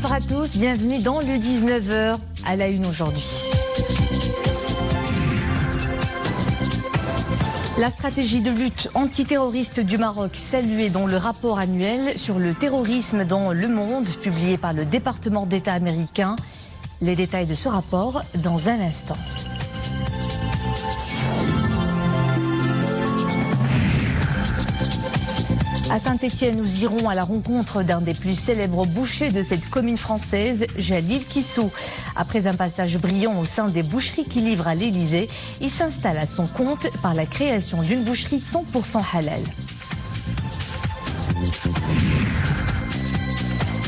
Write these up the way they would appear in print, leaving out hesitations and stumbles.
Bonsoir à tous, bienvenue dans le 19h à la une aujourd'hui. La stratégie de lutte antiterroriste du Maroc saluée dans le rapport annuel sur le terrorisme dans le monde publié par le département d'État américain. Les détails de ce rapport dans un instant. À Saint-Étienne, nous irons à la rencontre d'un des plus célèbres bouchers de cette commune française, Jalil Kissou. Après un passage brillant au sein des boucheries qui livrent à l'Élysée, il s'installe à son compte par la création d'une boucherie 100% halal.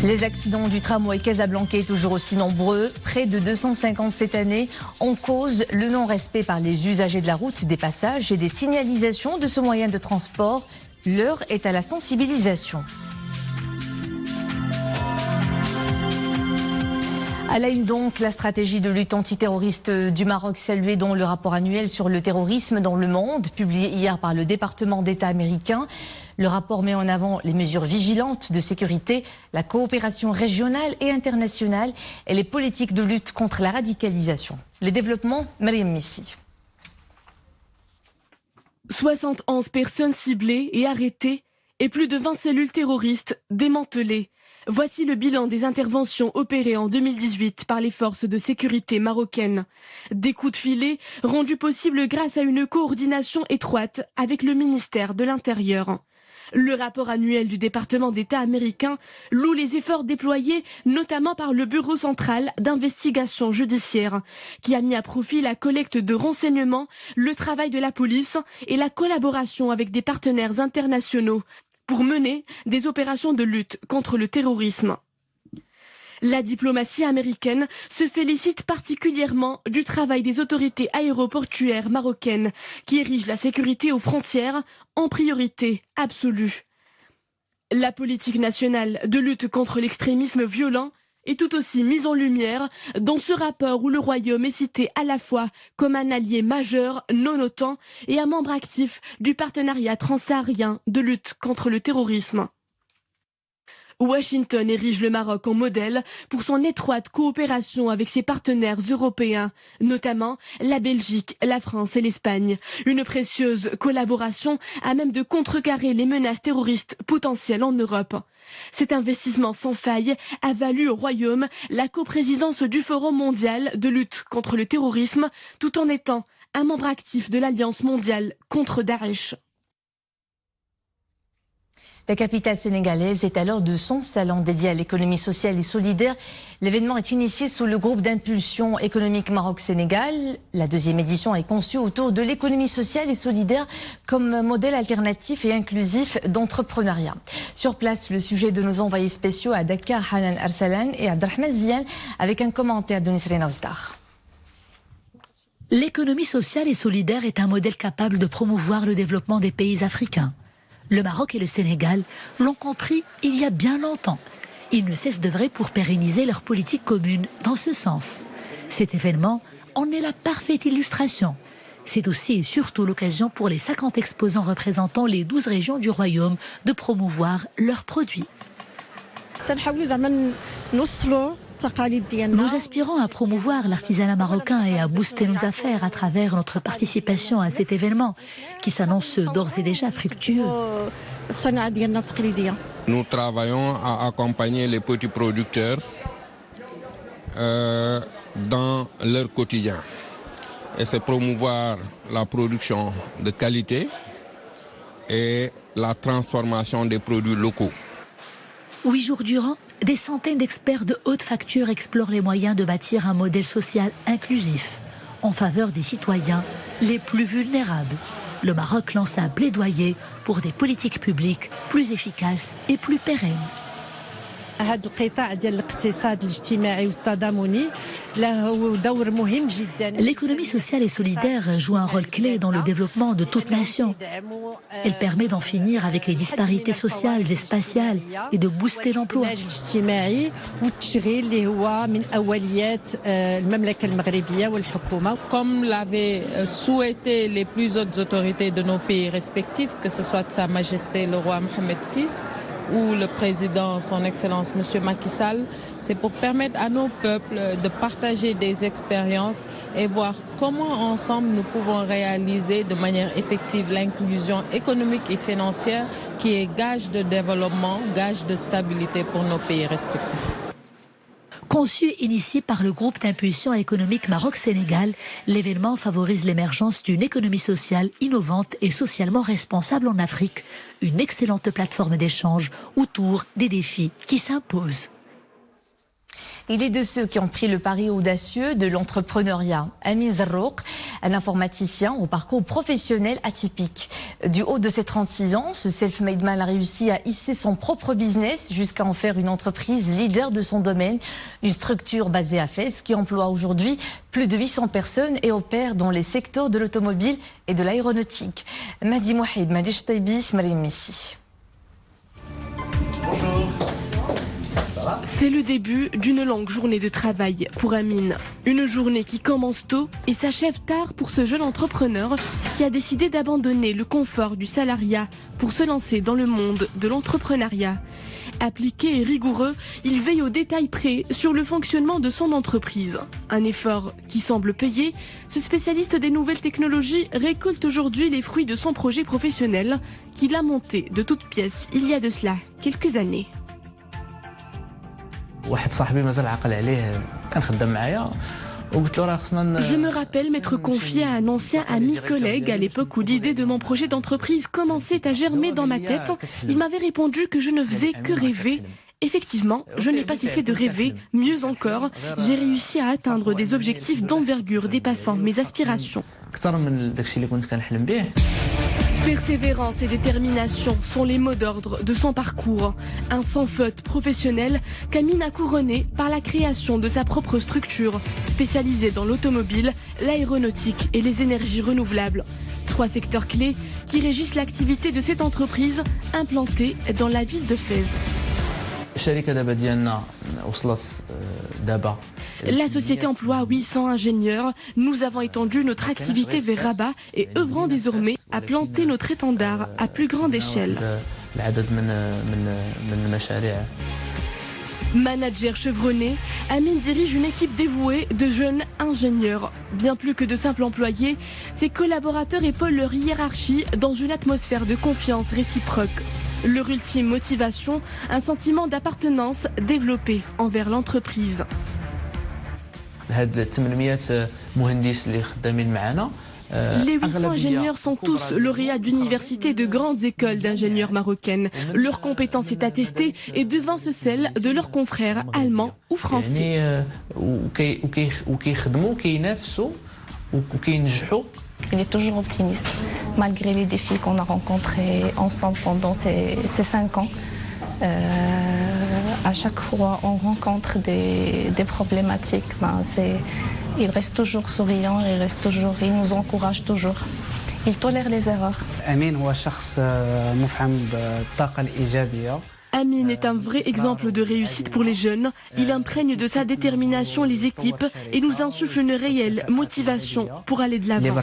Les accidents du tramway casablancais toujours aussi nombreux, près de 250 cette année, en cause le non-respect par les usagers de la route des passages et des signalisations de ce moyen de transport. L'heure est à la sensibilisation. À la une donc, la stratégie de lutte antiterroriste du Maroc saluée dans le rapport annuel sur le terrorisme dans le monde, publié hier par le département d'État américain. Le rapport met en avant les mesures vigilantes de sécurité, la coopération régionale et internationale et les politiques de lutte contre la radicalisation. Les développements, Mariam Messi. 71 personnes ciblées et arrêtées et plus de 20 cellules terroristes démantelées. Voici le bilan des interventions opérées en 2018 par les forces de sécurité marocaines. Des coups de filet rendus possibles grâce à une coordination étroite avec le ministère de l'Intérieur. Le rapport annuel du département d'État américain loue les efforts déployés notamment par le Bureau central d'investigation judiciaire qui a mis à profit la collecte de renseignements, le travail de la police et la collaboration avec des partenaires internationaux pour mener des opérations de lutte contre le terrorisme. La diplomatie américaine se félicite particulièrement du travail des autorités aéroportuaires marocaines qui érigent la sécurité aux frontières en priorité absolue. La politique nationale de lutte contre l'extrémisme violent est tout aussi mise en lumière dans ce rapport où le Royaume est cité à la fois comme un allié majeur non-OTAN et un membre actif du partenariat transsaharien de lutte contre le terrorisme. Washington érige le Maroc en modèle pour son étroite coopération avec ses partenaires européens, notamment la Belgique, la France et l'Espagne. Une précieuse collaboration à même de contrecarrer les menaces terroristes potentielles en Europe. Cet investissement sans faille a valu au Royaume la coprésidence du Forum mondial de lutte contre le terrorisme, tout en étant un membre actif de l'Alliance mondiale contre Daesh. La capitale sénégalaise est à l'heure de son salon dédié à l'économie sociale et solidaire. L'événement est initié sous le groupe d'impulsion économique Maroc-Sénégal. La deuxième édition est conçue autour de l'économie sociale et solidaire comme modèle alternatif et inclusif d'entrepreneuriat. Sur place, le sujet de nos envoyés spéciaux à Dakar, Hanan Arsalan et Abdelrahman Zian, avec un commentaire de Nisrine Ozdar. L'économie sociale et solidaire est un modèle capable de promouvoir le développement des pays africains. Le Maroc et le Sénégal l'ont compris il y a bien longtemps. Ils ne cessent d'œuvrer pour pérenniser leur politique commune dans ce sens. Cet événement en est la parfaite illustration. C'est aussi et surtout l'occasion pour les 50 exposants représentant les 12 régions du royaume de promouvoir leurs produits. Nous aspirons à promouvoir l'artisanat marocain et à booster nos affaires à travers notre participation à cet événement qui s'annonce d'ores et déjà fructueux. Nous travaillons à accompagner les petits producteurs dans leur quotidien. Et c'est promouvoir la production de qualité et la transformation des produits locaux. 8 jours durant, des centaines d'experts de haute facture explorent les moyens de bâtir un modèle social inclusif en faveur des citoyens les plus vulnérables. Le Maroc lance un plaidoyer pour des politiques publiques plus efficaces et plus pérennes. L'économie sociale et solidaire joue un rôle clé dans le développement de toute nation. Elle permet d'en finir avec les disparités sociales et spatiales et de booster l'emploi. Comme l'avaient souhaité les plus hautes autorités de nos pays respectifs, que ce soit de Sa Majesté le roi Mohammed VI, où le président, son Excellence M. Macky Sall, c'est pour permettre à nos peuples de partager des expériences et voir comment ensemble nous pouvons réaliser de manière effective l'inclusion économique et financière qui est gage de développement, gage de stabilité pour nos pays respectifs. Conçu et initié par le groupe d'impulsion économique Maroc-Sénégal, l'événement favorise l'émergence d'une économie sociale innovante et socialement responsable en Afrique. Une excellente plateforme d'échange autour des défis qui s'imposent. Il est de ceux qui ont pris le pari audacieux de l'entrepreneuriat. Amin Zarrouk, un informaticien au parcours professionnel atypique. Du haut de ses 36 ans, ce self-made man a réussi à hisser son propre business jusqu'à en faire une entreprise leader de son domaine. Une structure basée à Fès qui emploie aujourd'hui plus de 800 personnes et opère dans les secteurs de l'automobile et de l'aéronautique. Madi Mouhid, Madi Chtaibi, Marim Messi. C'est le début d'une longue journée de travail pour Amin. Une journée qui commence tôt et s'achève tard pour ce jeune entrepreneur qui a décidé d'abandonner le confort du salariat pour se lancer dans le monde de l'entrepreneuriat. Appliqué et rigoureux, il veille au détail près sur le fonctionnement de son entreprise. Un effort qui semble payer, ce spécialiste des nouvelles technologies récolte aujourd'hui les fruits de son projet professionnel qu'il a monté de toutes pièces il y a de cela quelques années. Je me rappelle m'être confié à un ancien ami-collègue à l'époque où l'idée de mon projet d'entreprise commençait à germer dans ma tête. Il m'avait répondu que je ne faisais que rêver. Effectivement, je n'ai pas cessé de rêver. Mieux encore, j'ai réussi à atteindre des objectifs d'envergure dépassant mes aspirations. Persévérance et détermination sont les mots d'ordre de son parcours. Un sans faute professionnel qu'Amin a couronné par la création de sa propre structure, spécialisée dans l'automobile, l'aéronautique et les énergies renouvelables. 3 secteurs clés qui régissent l'activité de cette entreprise implantée dans la ville de Fès. La société emploie 800 ingénieurs. Nous avons étendu notre activité vers Rabat et œuvrons désormais à planter notre étendard à plus grande échelle. Manager chevronné, Amin dirige une équipe dévouée de jeunes ingénieurs. Bien plus que de simples employés, ses collaborateurs épaulent leur hiérarchie dans une atmosphère de confiance réciproque. Leur ultime motivation, un sentiment d'appartenance développé envers l'entreprise. Les 800 ingénieurs sont tous lauréats d'universités de grandes écoles d'ingénieurs marocaines. Leur compétence est attestée et devance celle de leurs confrères allemands ou français. Il est toujours optimiste, malgré les défis qu'on a rencontrés ensemble pendant ces 5 ans. À chaque fois, on rencontre des problématiques. Il reste toujours souriant, il nous encourage toujours. Il tolère les erreurs. Amin est un vrai exemple de réussite pour les jeunes. Il imprègne de sa détermination les équipes et nous insuffle une réelle motivation pour aller de l'avant.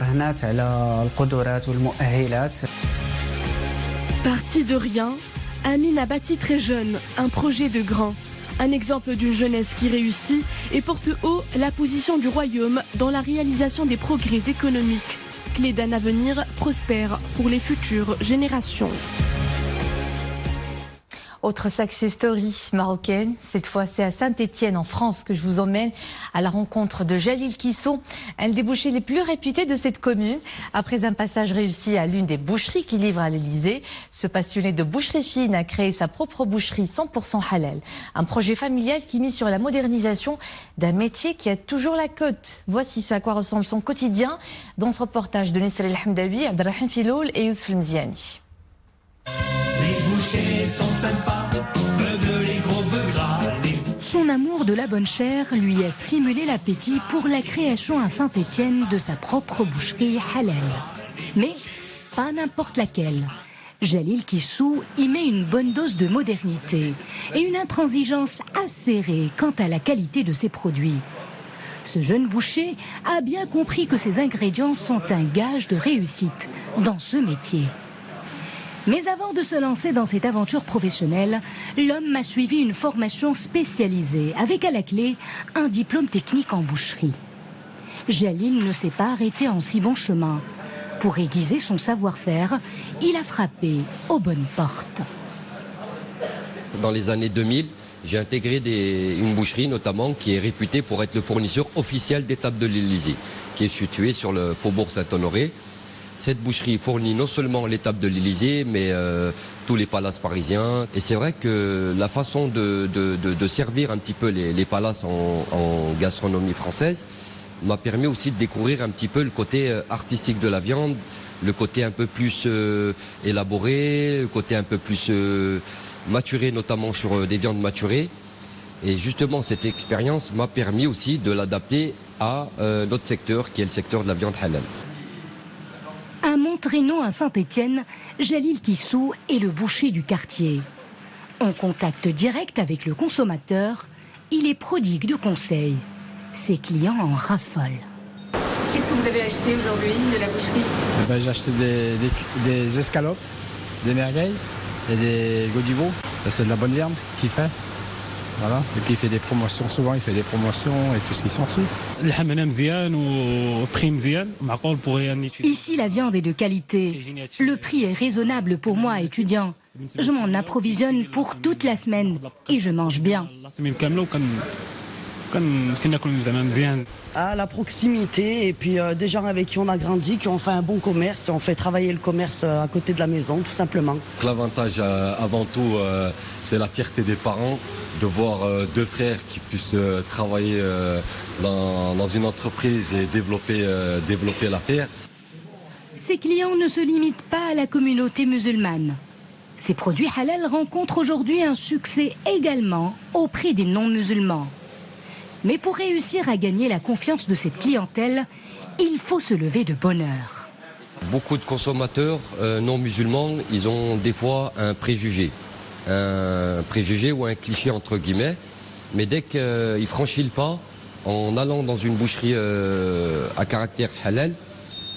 Parti de rien, Amin a bâti très jeune un projet de grand. Un exemple d'une jeunesse qui réussit et porte haut la position du royaume dans la réalisation des progrès économiques. Clé d'un avenir prospère pour les futures générations. Autre success story marocaine, cette fois c'est à Saint-Étienne en France que je vous emmène à la rencontre de Jalil Kissou, un des bouchers les plus réputés de cette commune. Après un passage réussi à l'une des boucheries qui livre à l'Élysée, ce passionné de boucherie fine a créé sa propre boucherie 100% halal. Un projet familial qui mise sur la modernisation d'un métier qui a toujours la cote. Voici ce à quoi ressemble son quotidien dans ce reportage de Nisra El Hamdawi, Abdelrahim Filoul et Youssef Mziani. Les bouchers sont sympas, beuh les gros bœufs gradés. Son amour de la bonne chair lui a stimulé l'appétit pour la création à Saint-Étienne de sa propre boucherie halal. Mais pas n'importe laquelle. Jalil Kissou y met une bonne dose de modernité et une intransigeance acérée quant à la qualité de ses produits. Ce jeune boucher a bien compris que ses ingrédients sont un gage de réussite dans ce métier. Mais avant de se lancer dans cette aventure professionnelle, l'homme a suivi une formation spécialisée, avec à la clé un diplôme technique en boucherie. Jalil ne s'est pas arrêté en si bon chemin. Pour aiguiser son savoir-faire, il a frappé aux bonnes portes. Dans les années 2000, j'ai intégré une boucherie notamment qui est réputée pour être le fournisseur officiel des tables de l'Élysée, qui est située sur le faubourg Saint-Honoré. Cette boucherie fournit non seulement les tables de l'Élysée, mais tous les palaces parisiens. Et c'est vrai que la façon de servir un petit peu les palaces en gastronomie française m'a permis aussi de découvrir un petit peu le côté artistique de la viande, le côté un peu plus élaboré, le côté un peu plus maturé, notamment sur des viandes maturées. Et justement, cette expérience m'a permis aussi de l'adapter à notre secteur, qui est le secteur de la viande halal. À Montrénaud, à Saint-Étienne, Jalil Kissou est le boucher du quartier. En contact direct avec le consommateur, il est prodigue de conseils. Ses clients en raffolent. Qu'est-ce que vous avez acheté aujourd'hui de la boucherie? J'ai acheté des escalopes, des merguez et des godibos. C'est de la bonne viande qu'il fait. Voilà. Et puis il fait des promotions, souvent il fait des promotions et tout ce qui s'ensuit. Ici, la viande est de qualité. Le prix est raisonnable pour moi, étudiant. Je m'en approvisionne pour toute la semaine et je mange bien. À la proximité et puis des gens avec qui on a grandi, qui ont fait un bon commerce et on fait travailler le commerce à côté de la maison, tout simplement. L'avantage avant tout, c'est la fierté des parents de voir deux frères qui puissent travailler dans une entreprise et développer l'affaire. Ses clients ne se limitent pas à la communauté musulmane. Ces produits halal rencontrent aujourd'hui un succès également auprès des non-musulmans. Mais pour réussir à gagner la confiance de cette clientèle, il faut se lever de bonne heure. Beaucoup de consommateurs non musulmans, ils ont des fois un préjugé ou un cliché entre guillemets. Mais dès qu'ils franchissent le pas, en allant dans une boucherie à caractère halal,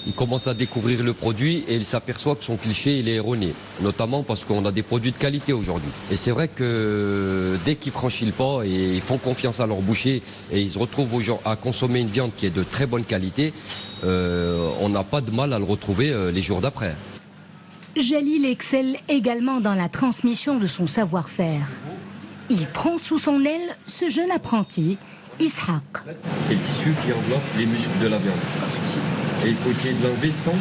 il commence à découvrir le produit et il s'aperçoit que son cliché il est erroné, notamment parce qu'on a des produits de qualité aujourd'hui. Et c'est vrai que dès qu'ils franchissent le pas et ils font confiance à leur boucher et ils se retrouvent à consommer une viande qui est de très bonne qualité, on n'a pas de mal à le retrouver les jours d'après. Jalil excelle également dans la transmission de son savoir-faire. Il prend sous son aile ce jeune apprenti, Ishaq. C'est le tissu qui enveloppe les muscles de la viande. Et il faut essayer de l'enlever sans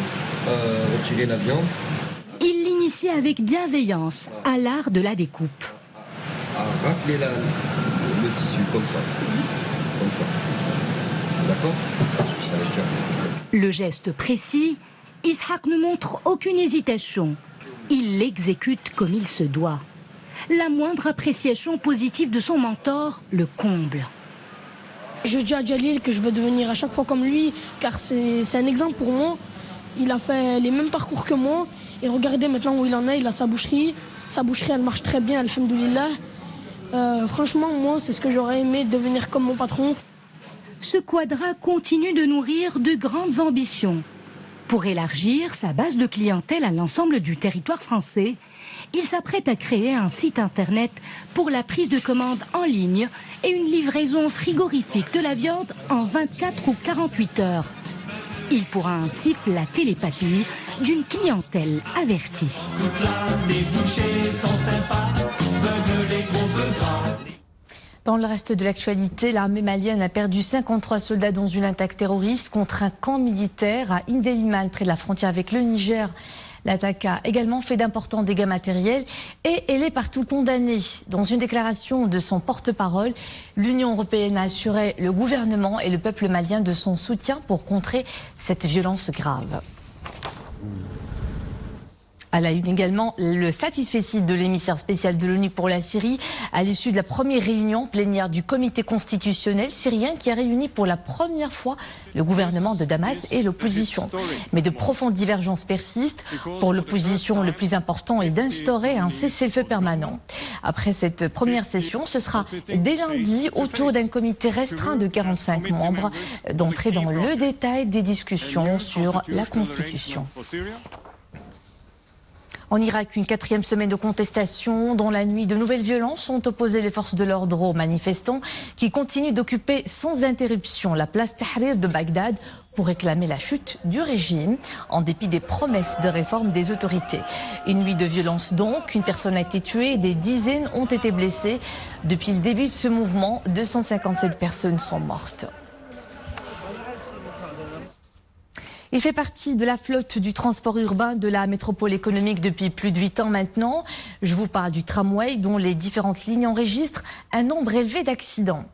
retirer la viande. Il l'initie avec bienveillance à l'art de la découpe. À racler le tissu comme ça. D'accord ? Le geste précis, Ishaq ne montre aucune hésitation. Il l'exécute comme il se doit. La moindre appréciation positive de son mentor le comble. Je dis à Jalil que je veux devenir à chaque fois comme lui, car c'est un exemple pour moi. Il a fait les mêmes parcours que moi. Et regardez maintenant où il en est, il a sa boucherie. Sa boucherie, elle marche très bien, alhamdoulilah. Franchement, moi, c'est ce que j'aurais aimé, devenir comme mon patron. Ce quadra continue de nourrir de grandes ambitions. Pour élargir sa base de clientèle à l'ensemble du territoire français, il s'apprête à créer un site internet pour la prise de commandes en ligne et une livraison frigorifique de la viande en 24 ou 48 heures. Il pourra ainsi flatter les papilles d'une clientèle avertie. Dans le reste de l'actualité, l'armée malienne a perdu 53 soldats dans une attaque terroriste contre un camp militaire à Indelimal, près de la frontière avec le Niger. L'attaque a également fait d'importants dégâts matériels et elle est partout condamnée. Dans une déclaration de son porte-parole, l'Union européenne a assuré le gouvernement et le peuple malien de son soutien pour contrer cette violence grave. À la une également, le satisfecit de l'émissaire spécial de l'ONU pour la Syrie à l'issue de la première réunion plénière du comité constitutionnel syrien qui a réuni pour la première fois le gouvernement de Damas et l'opposition. Mais de profondes divergences persistent. Pour l'opposition, le plus important est d'instaurer un cessez-le-feu permanent. Après cette première session, ce sera dès lundi autour d'un comité restreint de 45 membres d'entrer dans le détail des discussions sur la Constitution. En Irak, une 4e semaine de contestation. Dans la nuit, de nouvelles violences ont opposé les forces de l'ordre aux manifestants qui continuent d'occuper sans interruption la place Tahrir de Bagdad pour réclamer la chute du régime, en dépit des promesses de réforme des autorités. Une nuit de violence donc, une personne a été tuée et des dizaines ont été blessées. Depuis le début de ce mouvement, 257 personnes sont mortes. Il fait partie de la flotte du transport urbain de la métropole économique depuis plus de 8 ans maintenant. Je vous parle du tramway dont les différentes lignes enregistrent un nombre élevé d'accidents.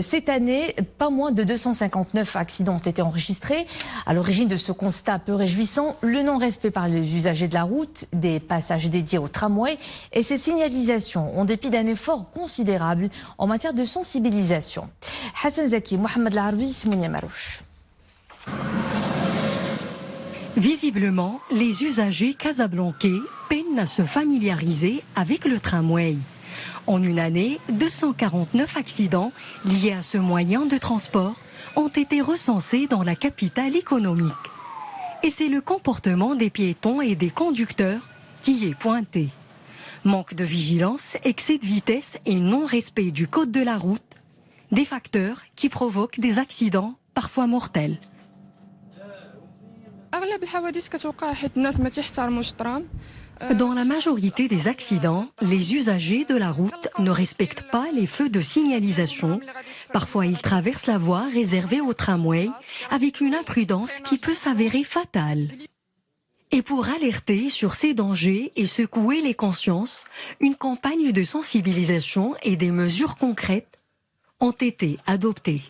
Cette année, pas moins de 259 accidents ont été enregistrés. À l'origine de ce constat peu réjouissant, le non-respect par les usagers de la route, des passages dédiés au tramway et ses signalisations, en dépit d'un effort considérable en matière de sensibilisation. Hassan Zaki, Mohamed Laroui, Mounia Marouche. Visiblement, les usagers casablancais peinent à se familiariser avec le tramway. En une année, 249 accidents liés à ce moyen de transport ont été recensés dans la capitale économique. Et c'est le comportement des piétons et des conducteurs qui est pointé. Manque de vigilance, excès de vitesse et non-respect du code de la route, des facteurs qui provoquent des accidents parfois mortels. Dans la majorité des accidents, les usagers de la route ne respectent pas les feux de signalisation. Parfois, ils traversent la voie réservée au tramway avec une imprudence qui peut s'avérer fatale. Et pour alerter sur ces dangers et secouer les consciences, une campagne de sensibilisation et des mesures concrètes ont été adoptées.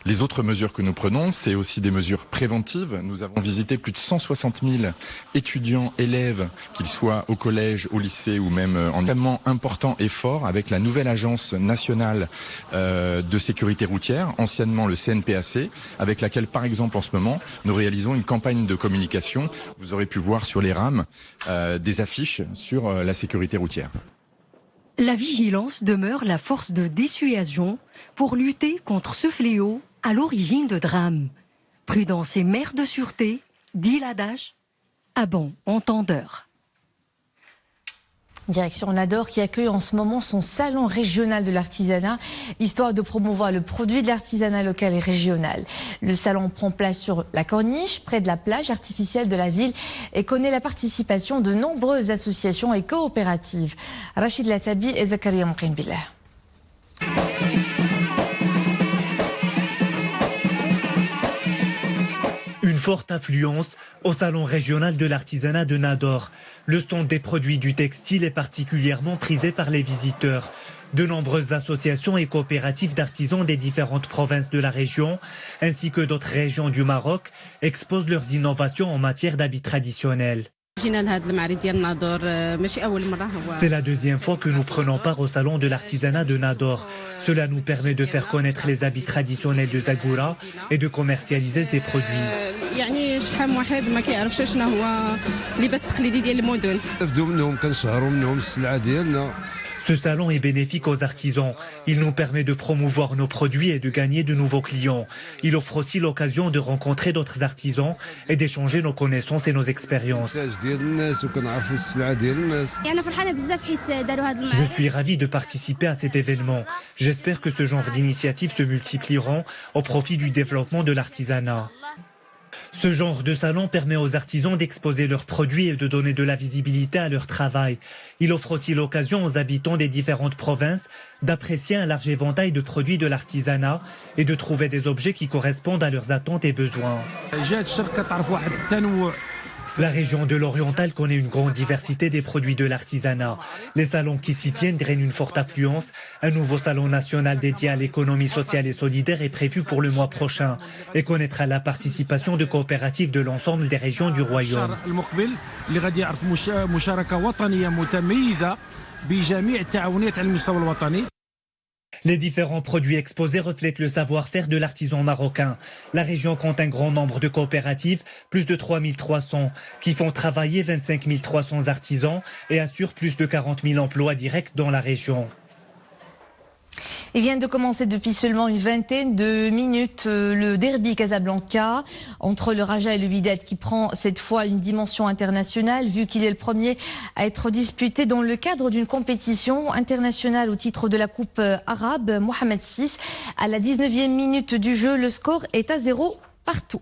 Les autres mesures que nous prenons, c'est aussi des mesures préventives. Nous avons visité plus de 160 000 étudiants, élèves, qu'ils soient au collège, au lycée ou même en extrêmement important effort avec la nouvelle agence nationale de sécurité routière, anciennement le CNPAC, avec laquelle, par exemple, en ce moment, nous réalisons une campagne de communication. Vous aurez pu voir sur les rames des affiches sur la sécurité routière. La vigilance demeure la force de dissuasion pour lutter contre ce fléau à l'origine de drames. Prudence et mère de sûreté, dit l'adage, à bon entendeur. Direction Nador qui accueille en ce moment son salon régional de l'artisanat, histoire de promouvoir le produit de l'artisanat local et régional. Le salon prend place sur la corniche, près de la plage artificielle de la ville et connaît la participation de nombreuses associations et coopératives. Rachid Latabi et Zakaria Moukinbillah. Une forte influence au salon régional de l'artisanat de Nador. Le stand des produits du textile est particulièrement prisé par les visiteurs. De nombreuses associations et coopératives d'artisans des différentes provinces de la région, ainsi que d'autres régions du Maroc, exposent leurs innovations en matière d'habits traditionnels. C'est la deuxième fois que nous prenons part au salon de l'artisanat de Nador. Cela nous permet de faire connaître les habits traditionnels de Zagora et de commercialiser ces produits. Ce salon est bénéfique aux artisans. Il nous permet de promouvoir nos produits et de gagner de nouveaux clients. Il offre aussi l'occasion de rencontrer d'autres artisans et d'échanger nos connaissances et nos expériences. Je suis ravi de participer à cet événement. J'espère que ce genre d'initiatives se multiplieront au profit du développement de l'artisanat. Ce genre de salon permet aux artisans d'exposer leurs produits et de donner de la visibilité à leur travail. Il offre aussi l'occasion aux habitants des différentes provinces d'apprécier un large éventail de produits de l'artisanat et de trouver des objets qui correspondent à leurs attentes et besoins. La région de l'Oriental connaît une grande diversité des produits de l'artisanat. Les salons qui s'y tiennent drainent une forte affluence. Un nouveau salon national dédié à l'économie sociale et solidaire est prévu pour le mois prochain et connaîtra la participation de coopératives de l'ensemble des régions du Royaume. Les différents produits exposés reflètent le savoir-faire de l'artisan marocain. La région compte un grand nombre de coopératives, plus de 3300, qui font travailler 25 300 artisans et assurent plus de 40 000 emplois directs dans la région. Il vient de commencer depuis seulement une vingtaine de minutes le derby Casablanca entre le Raja et le Wydad qui prend cette fois une dimension internationale vu qu'il est le premier à être disputé dans le cadre d'une compétition internationale au titre de la Coupe arabe Mohamed VI. À la 19e minute du jeu, le score est à 0 partout.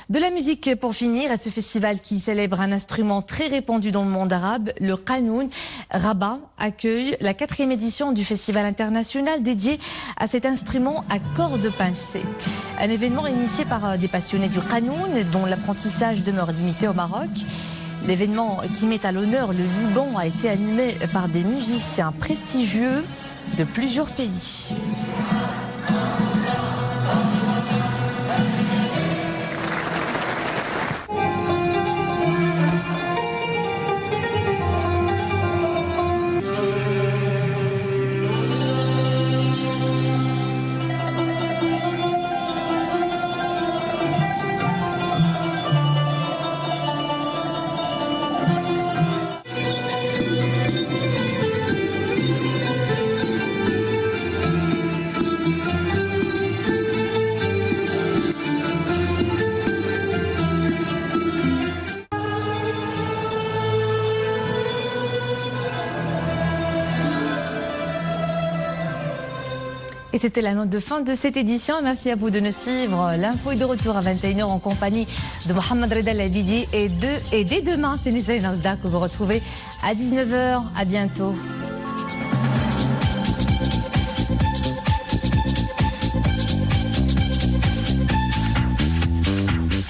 De la musique pour finir, à ce festival qui célèbre un instrument très répandu dans le monde arabe, le Qanoun. Rabat accueille la 4e édition du festival international dédié à cet instrument à cordes pincées. Un événement initié par des passionnés du Qanoun dont l'apprentissage demeure limité au Maroc. L'événement qui met à l'honneur le Liban a été animé par des musiciens prestigieux de plusieurs pays. Et c'était la note de fin de cette édition. Merci à vous de nous suivre. L'info est de retour à 21h en compagnie de Mohamed Reda Labidi et dès demain, c'est Nissa Naouda que vous retrouvez à 19h. À bientôt.